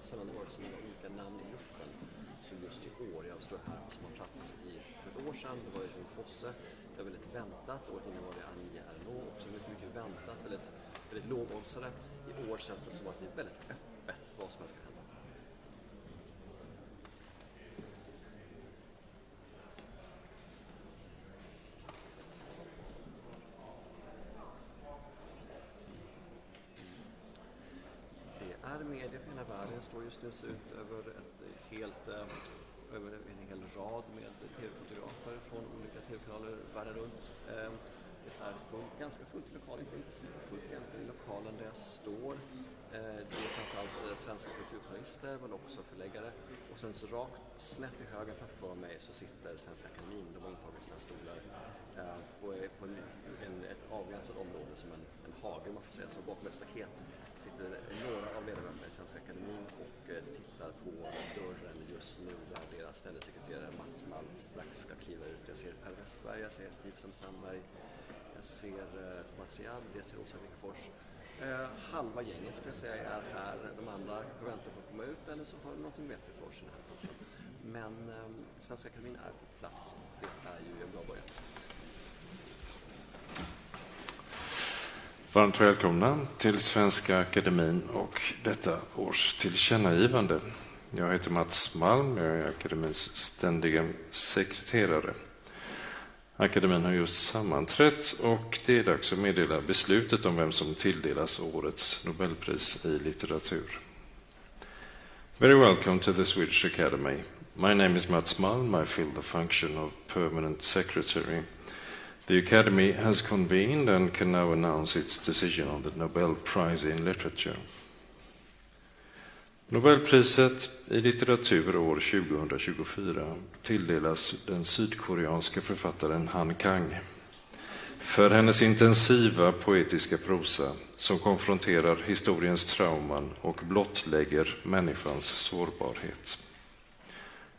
sällan det varit så många olika namn i luften som just i år. Jag står här som har plats för ett år sedan, det var ju Jon Fosse. Det var väldigt väntat, och innan var det Annie Ernaux, också mycket väntat, väldigt lågoddsade. I år känns det som att det är väldigt öppet vad som ska hända. Medier för hela världen står just nu ut över över en hel rad med tv-fotografer från olika tv-kanaler världen runt. Det är ganska fullt i lokalen, inte så fullt egentligen i lokalen där jag står. Det är framförallt svenska kulturjournalister men också förläggare. Och sen så rakt snett i höger framför mig så sitter Svenska Akademin. De har intagit sina stolar på ett avgränsat område som en hage, man får säga så, bakom ett staket sitter några av ledamöterna i Svenska Akademin och tittar på dörren just nu där deras ständesekreterare Mats Malm strax ska kliva ut. Jag ser Per Westberg, jag ser Stig Sandberg, jag ser Thomas Riad, jag ser Åsa Wikfors. Halva gänget skulle jag säga är här, de andra väntar på att komma ut eller så har de något bättre för sig här kanske. Men Svenska Akademin är på plats, det är ju en bra början. Varmt välkomna till Svenska Akademin och detta års tillkännagivande. Jag heter Mats Malm, jag är akademins ständiga sekreterare. Akademin har just sammanträtt och det är dags att meddela beslutet om vem som tilldelas årets Nobelpris i litteratur. Very welcome to the Swedish Academy. My name is Mats Malm, I fill the function of permanent secretary. The Academy has convened and can now announce its decision on the Nobel Prize in Literature. Nobelpriset i litteratur år 2024 tilldelas den sydkoreanska författaren Han Kang för hennes intensiva poetiska prosa som konfronterar historiens trauman och blottlägger människans sårbarhet.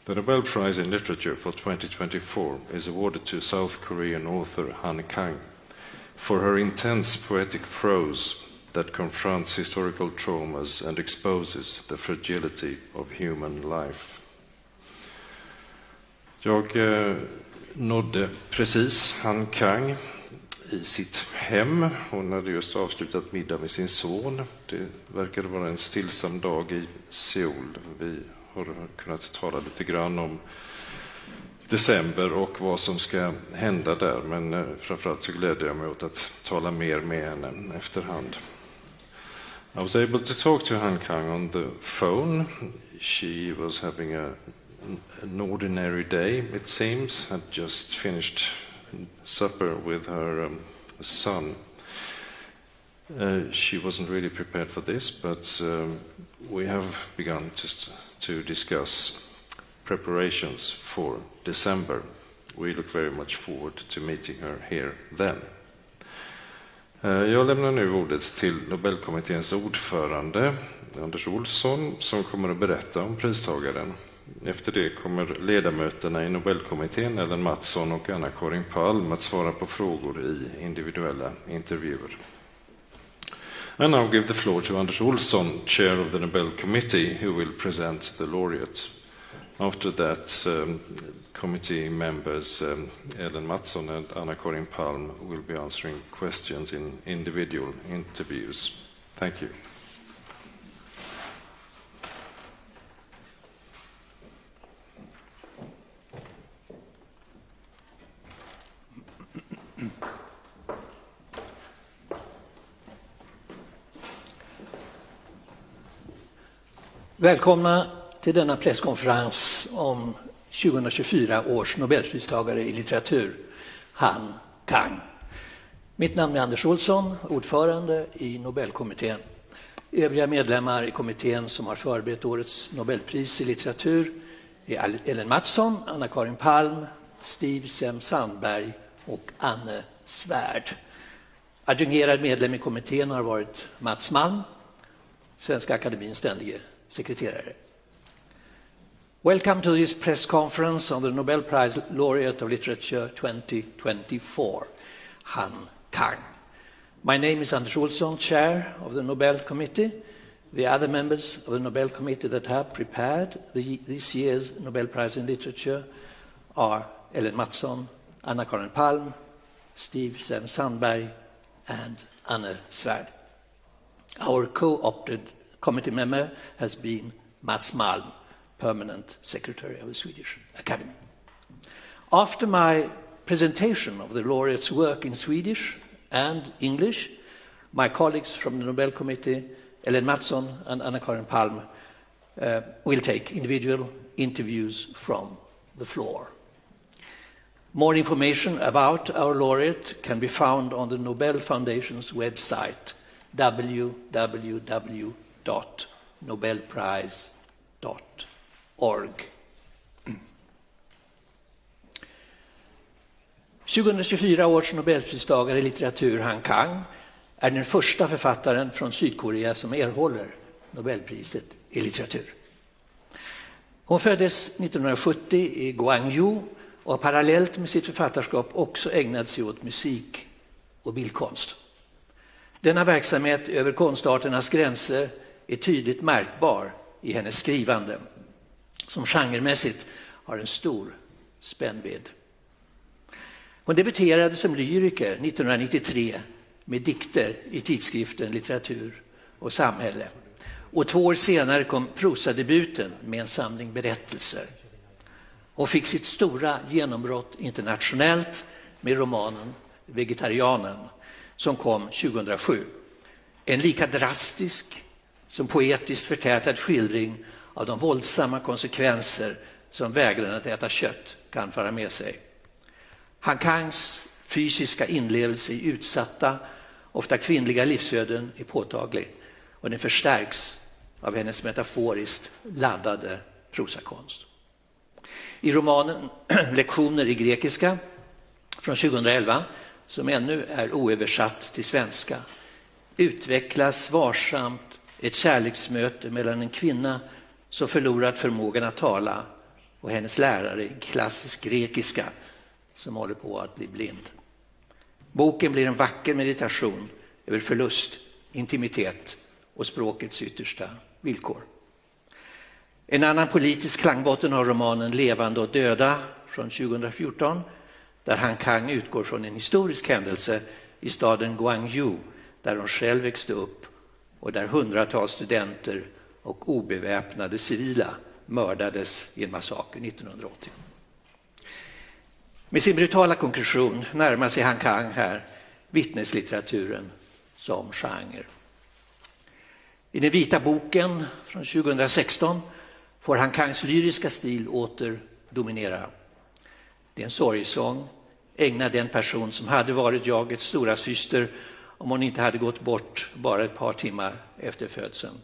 The Nobel Prize in Literature for 2024 is awarded to South Korean author Han Kang for her intense poetic prose that confronts historical traumas and exposes the fragility of human life. Jag nådde precis Han Kang i sitt hem. Hon hade just avslutat middag med sin son. Det verkade vara en stillsam dag i Seoul. Vi har kunnat tala lite grann om december och vad som ska hända där. Men framförallt så glädde jag mig åt att tala mer med henne efterhand. I was able to talk to Han Kang on the phone. She was having an ordinary day, it seems. Had just finished supper with her son. She wasn't really prepared for this, but we have begun to discuss preparations for December. We look very much forward to meeting her here then. Jag lämnar nu ordet till Nobelkommitténs ordförande Anders Olsson som kommer att berätta om pristagaren. Efter det kommer ledamöterna i Nobelkommittén Ellen Mattsson och Anna-Karin Palm att svara på frågor i individuella intervjuer. I now give the floor to Anders Olsson, chair of the Nobel Committee, who will present the laureate. After that, committee members Ellen Mattsson and Anna-Karin Palm will be answering questions in individual interviews. Thank you. Välkomna till denna presskonferens om 2024 års Nobelpristagare i litteratur, Han Kang. Mitt namn är Anders Olsson, ordförande i Nobelkommittén. Övriga medlemmar i kommittén som har förberett årets Nobelpris i litteratur är Ellen Mattsson, Anna-Karin Palm, Stig Sandberg och Anne Svärd. Adjungerad medlem i kommittén har varit Mats Malm, Svenska Akademins ständige sekreterare. Welcome to this press conference on the Nobel Prize Laureate of Literature 2024, Han Kang. My name is Anders Olsson, chair of the Nobel Committee. The other members of the Nobel Committee that have prepared this year's Nobel Prize in Literature are Ellen Mattsson, Anna-Karin Palm, Steve Sandberg, and Anne Svärd. Our co-opted committee member has been Mats Malm, permanent secretary of the Swedish Academy. After my presentation of the laureates' work in Swedish and English, my colleagues from the Nobel Committee, Ellen Mattsson and Anna-Karin Palm, will take individual interviews from the floor. More information about our laureate can be found on the Nobel Foundation's website, www.nobelprize.org. 2024 års Nobelpristagare i litteratur Han Kang är den första författaren från Sydkorea som erhåller Nobelpriset i litteratur. Hon föddes 1970 i Gwangju och har parallellt med sitt författarskap också ägnat sig åt musik och bildkonst. Denna verksamhet över konstarternas gränser är tydligt märkbar i hennes skrivande, som genremässigt har en stor spännvidd. Hon debuterade som lyriker 1993 med dikter i tidskriften Litteratur och samhälle. Och 2 år senare kom prosadebuten med en samling berättelser. Hon fick sitt stora genombrott internationellt med romanen Vegetarianen som kom 2007. En lika drastisk som poetiskt förtätad skildring av de våldsamma konsekvenser som vägran att äta kött kan föra med sig. Han Kangs fysiska inlevelse i utsatta, ofta kvinnliga livsöden är påtaglig och den förstärks av hennes metaforiskt laddade prosakonst. I romanen Lektioner i grekiska från 2011, som ännu är oöversatt till svenska, utvecklas varsamt ett kärleksmöte mellan en kvinna som förlorat förmågan att tala och hennes lärare i klassisk grekiska som håller på att bli blind. Boken blir en vacker meditation över förlust, intimitet och språkets yttersta villkor. En annan politisk klangbotten har romanen Levande och döda från 2014, där Han Kang utgår från en historisk händelse i staden Gwangju, där hon själv växte upp och där hundratals studenter och obeväpnade civila mördades i en massaker 1980. Med sin brutala konklusion närmar sig Han Kang här vittneslitteraturen som genre. I den vita boken från 2016 får Han Kangs lyriska stil åter dominera. Det är en sorgsång ägnad den person som hade varit jagets stora syster om hon inte hade gått bort bara ett par timmar efter födseln.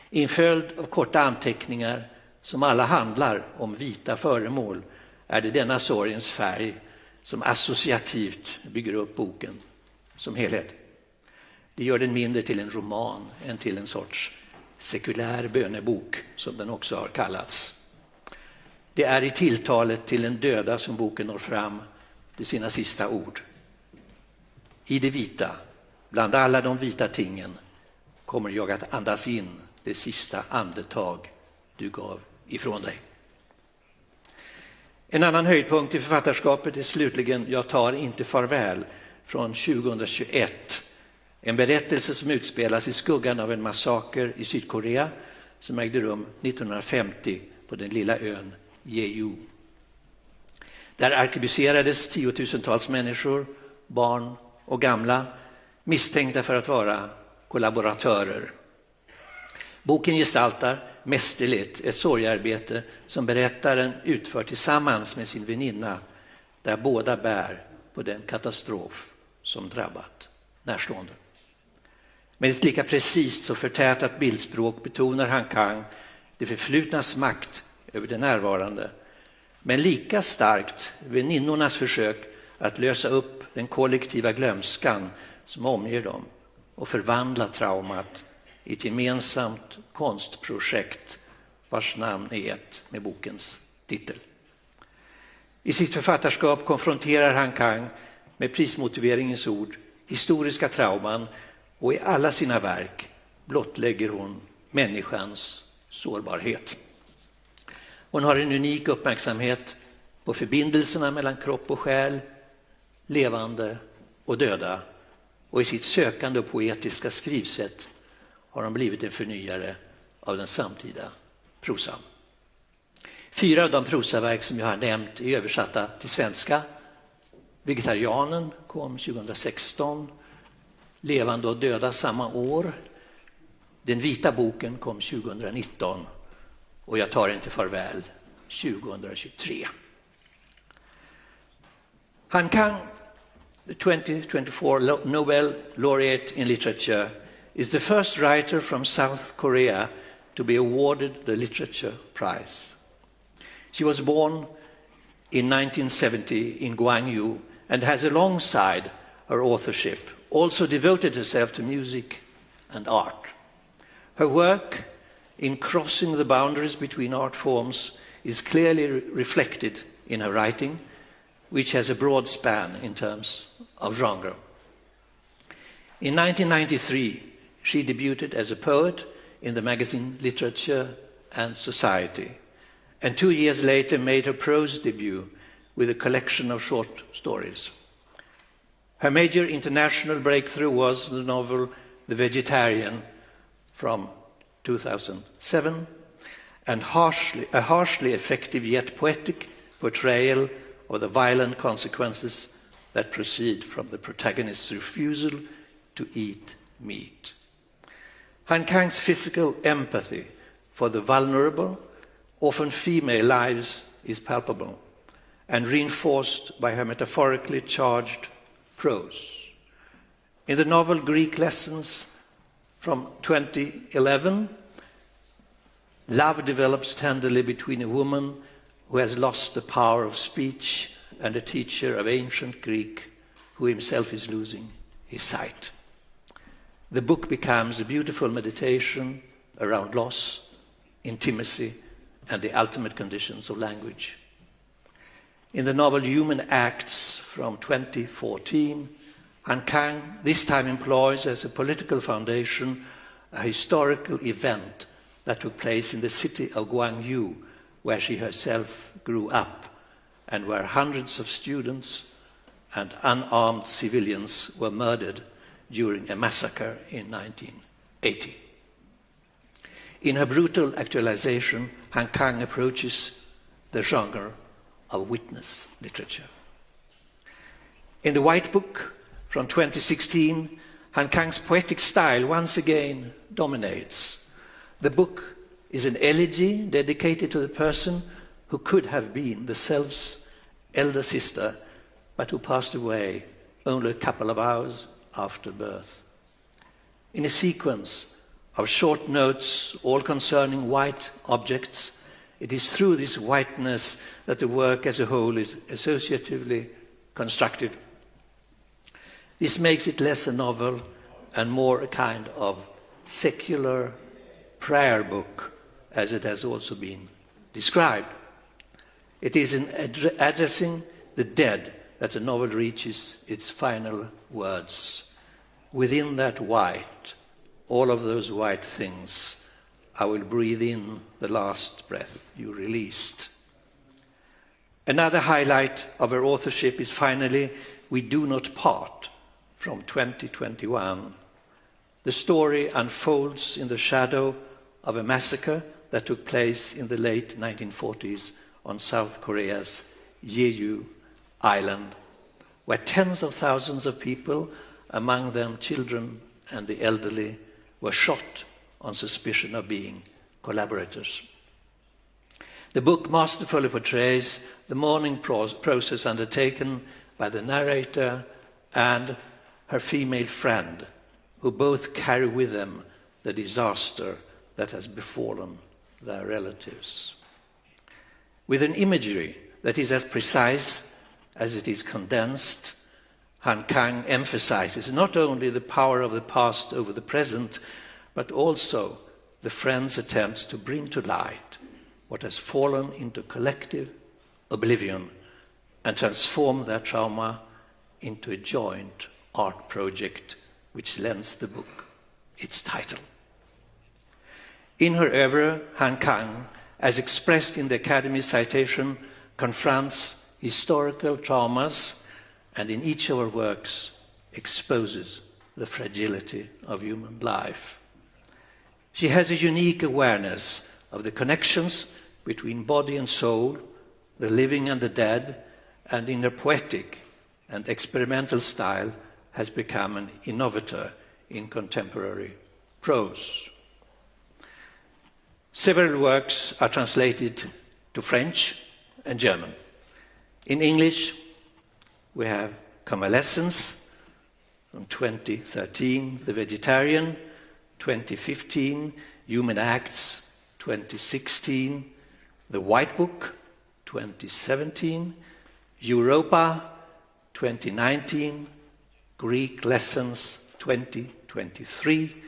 I en följd av korta anteckningar som alla handlar om vita föremål är det denna sorgens färg som associativt bygger upp boken som helhet. Det gör den mindre till en roman än till en sorts sekulär bönebok som den också har kallats. Det är i tilltalet till en döda som boken når fram till sina sista ord. I det vita, bland alla de vita tingen, kommer jag att andas in det sista andetag du gav ifrån dig. En annan höjdpunkt i författarskapet är slutligen Jag tar inte farväl från 2021. En berättelse som utspelas i skuggan av en massaker i Sydkorea som ägde rum 1950 på den lilla ön Jeju. Där arkebuserades tiotusentals människor, barn och gamla, misstänkta för att vara kollaboratörer. Boken gestaltar mästerligt ett sorgarbete som berättaren utför tillsammans med sin väninna, där båda bär på den katastrof som drabbat närstående. Med ett lika precis och förtätat bildspråk betonar Han Kang det förflutnas makt över det närvarande, men lika starkt väninnornas försök att lösa upp den kollektiva glömskan som omger dem och förvandla traumat i ett gemensamt konstprojekt vars namn är ett med bokens titel. I sitt författarskap konfronterar Han Kang med prismotiveringens ord historiska trauman och i alla sina verk blottlägger hon människans sårbarhet. Hon har en unik uppmärksamhet på förbindelserna mellan kropp och själ, levande och döda, och i sitt sökande och poetiska skrivsätt har hon blivit en förnyare av den samtida prosan. 4 av de prosaverk som jag har nämnt är översatta till svenska. Vegetarianen kom 2016, Levande och döda samma år. Den vita boken kom 2019 och Jag tar inte farväl 2023. Han Kang, the 2024 Nobel laureate in literature, is the first writer from South Korea to be awarded the Literature Prize. She was born in 1970 in Gwangju and has alongside her authorship also devoted herself to music and art. Her work in crossing the boundaries between art forms is clearly reflected in her writing, which has a broad span in terms of genre. In 1993, she debuted as a poet in the magazine Literature and Society, and 2 years later made her prose debut with a collection of short stories. Her major international breakthrough was the novel The Vegetarian from 2007, and a harshly effective yet poetic portrayal of the violent consequences that proceed from the protagonist's refusal to eat meat. Han Kang's physical empathy for the vulnerable, often female lives is palpable and reinforced by her metaphorically charged prose. In the novel Greek Lessons from 2011, love develops tenderly between a woman who has lost the power of speech and a teacher of ancient Greek who himself is losing his sight. The book becomes a beautiful meditation around loss, intimacy, and the ultimate conditions of language. In the novel Human Acts from 2014, Han Kang this time employs as a political foundation a historical event that took place in the city of Gwangju, where she herself grew up and where hundreds of students and unarmed civilians were murdered during a massacre in 1980. In her brutal actualization, Han Kang approaches the genre of witness literature. In the White Book from 2016, Han Kang's poetic style once again dominates. The book is an elegy dedicated to the person who could have been the self's elder sister, but who passed away only a couple of hours after birth. In a sequence of short notes, all concerning white objects, it is through this whiteness that the work as a whole is associatively constructed. This makes it less a novel and more a kind of secular prayer book, as it has also been described. It is in addressing the dead that the novel reaches its final words. Within that white, all of those white things, I will breathe in the last breath you released. Another highlight of her authorship is finally We Do Not Part from 2021. The story unfolds in the shadow of a massacre that took place in the late 1940s on South Korea's Jeju Island, where tens of thousands of people, among them children and the elderly, were shot on suspicion of being collaborators. The book masterfully portrays the mourning process undertaken by the narrator and her female friend, who both carry with them the disaster that has befallen their relatives. With an imagery that is as precise as it is condensed, Han Kang emphasizes not only the power of the past over the present, but also the friend's attempts to bring to light what has fallen into collective oblivion and transform their trauma into a joint art project which lends the book its title. In her oeuvre, Han Kang, as expressed in the Academy's citation, confronts historical traumas and in each of her works exposes the fragility of human life. She has a unique awareness of the connections between body and soul, the living and the dead, and in her poetic and experimental style has become an innovator in contemporary prose. Several works are translated to French and German. In English, we have Convalescence from 2013, The Vegetarian, 2015, Human Acts, 2016, The White Book, 2017, Europa, 2019, Greek Lessons, 2023,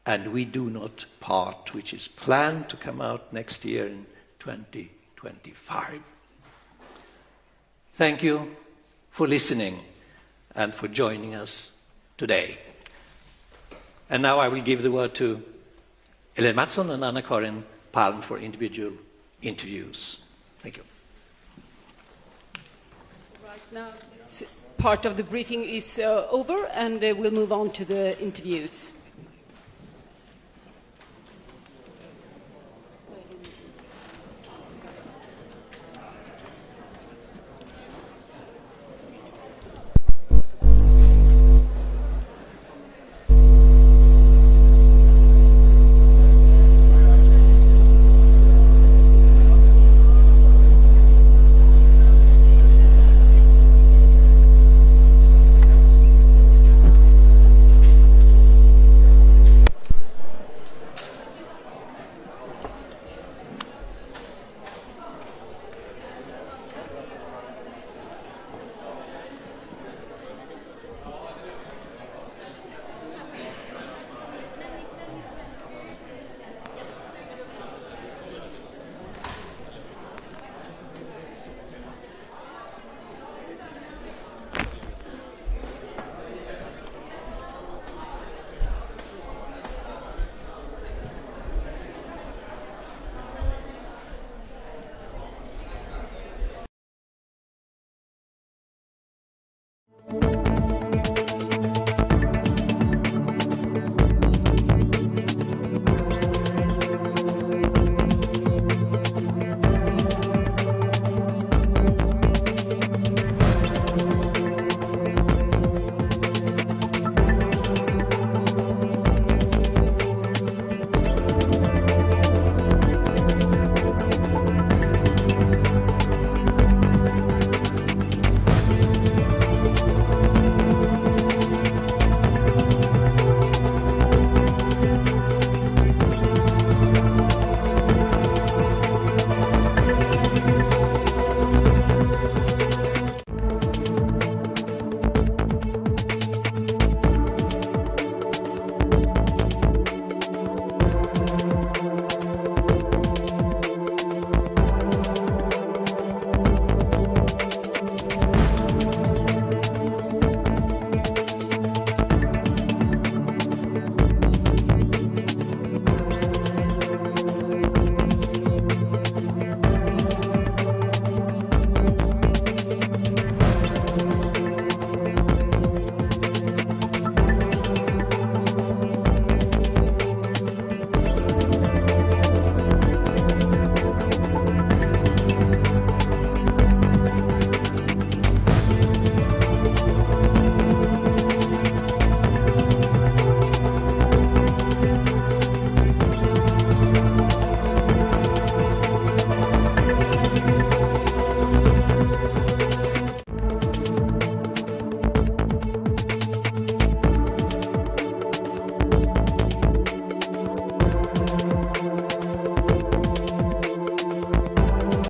and We Do Not Part, which is planned to come out next year in 2025. Thank you for listening and for joining us today. And now I will give the word to Ellen Mattsson and Anna-Karin Palm for individual interviews. Thank you. Right now, this part of the briefing is over, and we'll move on to the interviews.